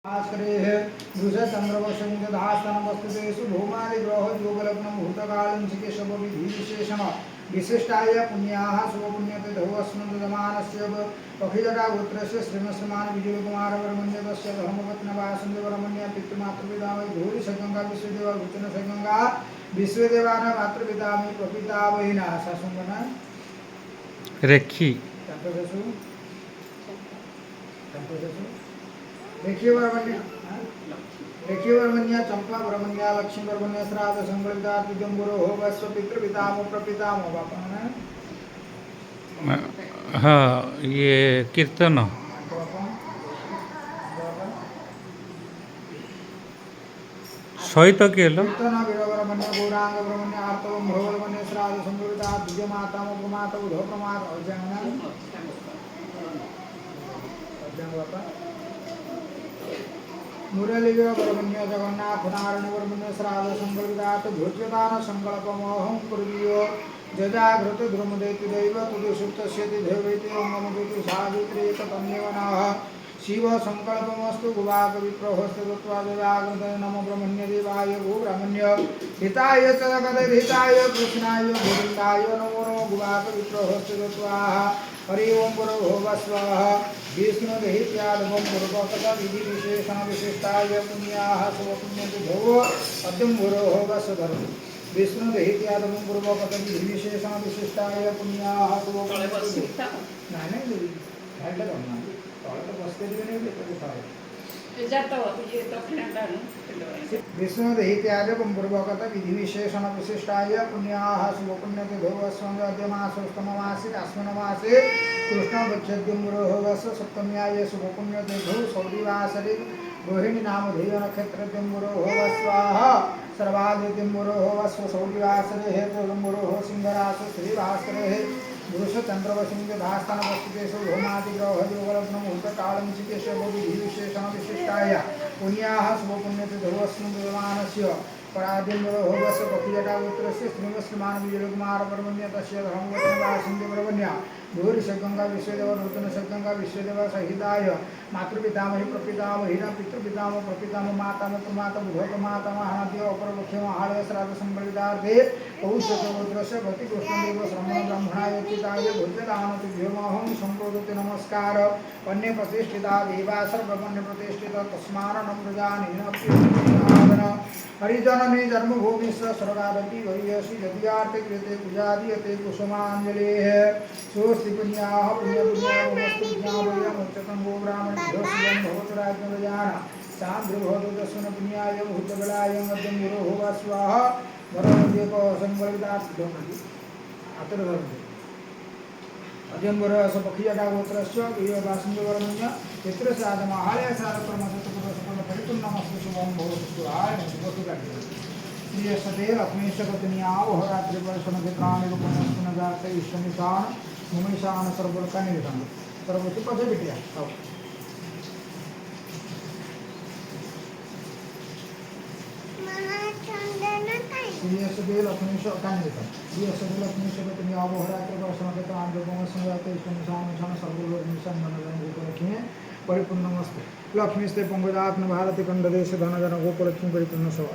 आश्रय वृषचंद्रवशंधास्तनमस्तुतेषु भौमादिग्रह योगलग्नं भूतकालं चिकेशवविधिविशेषण विशिष्टाय पुण्याः शुभपुण्यतिथौस्मन्दमानस्य पखिजटागोत्रस्य श्रीमश्रीमान् विजयकुमारवर्मण्यतस्य धर्मपत्नवासुदेवरमण्य पितृमातृपितामही भूरिसगंगा विश्वदेवा विचनसगंगा विश्वदेवानां मातृपितामही प्रपितामहिना शासुंगना रेखी देखिए वर्मन्या चंपा वर्मन्या लक्ष्मी वर्मन्या श्राद्ध संगलिता गुरु हो वस्व पितृपितामह प्रपितामह बापा है। हाँ ये कीर्तन सहित केलो कीर्तन वीरवर्मन्य गौरांग वर्मन्य आर्तव भववर्मन्य श्राद्ध संगलिता द्विजमाता प्रमाता उधो प्रमाद अजंगना बापा मुरलीवीर वर्मन्य जगन्नाथ नारायण वर्मन्य श्राद्ध संकल्पितात् भूज्यदान संकल्पमोहं कुर्वीयो जजागृत ध्रुमदेति दैव तुदुसुप्तस्यति देवैति अंगमगुतु सावित्री तन्नेव नः शिव संकल्पमस्तु गुवाक विप्रहस्ते गत्वा जजागृत नमो ब्रह्मण्य देवाय भू ब्रह्मण्य हिताय च जगद्हिताय कृष्णाय गोविन्दाय नमो नमो गुवाक विप्रहस्ते गत्वा हरि ओम गुरु भुवस्वः विष्णुदेहित्यादवं गुरुभक्तः विधि विशेषण विशिष्टाय पुण्याः शुभपुण्यतिथौ अद्यं गुरोः वस्वधर्म विष्णुदेहित्यादवं गुरुभक्तः विधि विशेषण विशिष्टाय पुण्याः शुभपुण्यतिथौ नहीं हेड करना तो बसते भी नहीं लेते उठाए विष्णुदेहित्यादवं गुरुभक्तः विधि विशेषण विशिष्टाय पुण्याः शुभपुण्यतिथौ अस्मद्यमासोस्तममासे अस्मिन्मासे कृष्णपक्षद्यं गुरोः वस्व सप्तम्याय शुभपुण्यतिथौ सौरिवासरे रोहिणी नामधेय नक्षत्रद्यं गुरोः वस्वाः सर्वादित्यं गुरोः वस्व सौरिवासरे हेतुं गुरोः सिंहरासु श्रीभास्करे वृषचंद्रवशुंधास्तनवस्तुतेषु भौमादिग्रह योगलग्नं भूतकालं चिकेशवविधिविशेषण विशिष्टाय पुण्याः शुभपुण्यतिथौ अस्मद्यमानस्य परादिं गुरोः वस्व पखिजटागोत्रस्य श्रीमश्रीमान् विजयकुमारवर्मण्य तस्य धर्मपत्नवासुदेववर्मण्य भूरिसगंगा विश्वदेव नूतनसगंगा विश्वदेव सहिताय मातृपितामही प्रपितामहिना पितृपितामह प्रपितामह मातामह प्रमाता बुधो प्रमातामह अनाद्य अपरमुख्य महालय श्राद्ध संबलितार्थे पौष्यगोत्रस्य गतिकृष्णदेव श्रमण ब्रह्मणाय चिताय भुजदानतिभ्योमहं संप्रोदते नमस्कार अन्य प्रतिष्ठिता देवा सर्वमन्य प्रतिष्ठिता तस्मानं प्रजानेन हरिजनने जन्मभूमि स्वर्गादपि वरीयसी यदियार्थे कृते पूजादीयते कुसुमाञ्जलेः स्वस्ति पुण्याः पुण्यपुण्यावस्तु पुण्यावयमुच्यतं गो ब्राह्मणेभ्यो श्रियं भवतु राज्ञप्रजाः चान्द्रभवतु दर्शन पुण्याय भूतबलाय मध्यं गुरोः वा स्वाहा वरदेको संवलितार्थं अतर्वन्ते अजंबुरस पखिजटागोत्रस्य वीरवासुदेववर्मण्य पितृश्राद्धमाहालय श्राद्धकर्मसत्पुरुषपूर्ण परिपूर्णमस्तु शुभं भवतु सुराय श्रीयस्ते लक्ष्मीशपत्न्यावहरात्रिपर्शनचित्राणिरूपणस्पुनजात ईश्वनिशान मुमेशान सर्वलोकनिधन सर्वोच्च पद बिटिया श्रीयस्ते लक्ष्मीशपत्न्यावहरात्रिपर्शनचित्राणिरूपणस्पुनजात ईश्वनिशान सर्वलोकनिधन लक्ष्मी परिपूर्णमस्तु लक्ष्मीस्ते पंकजात्म भारती खंडदेश धनजन गोकुलक्ष्मी परिपूर्ण सभा।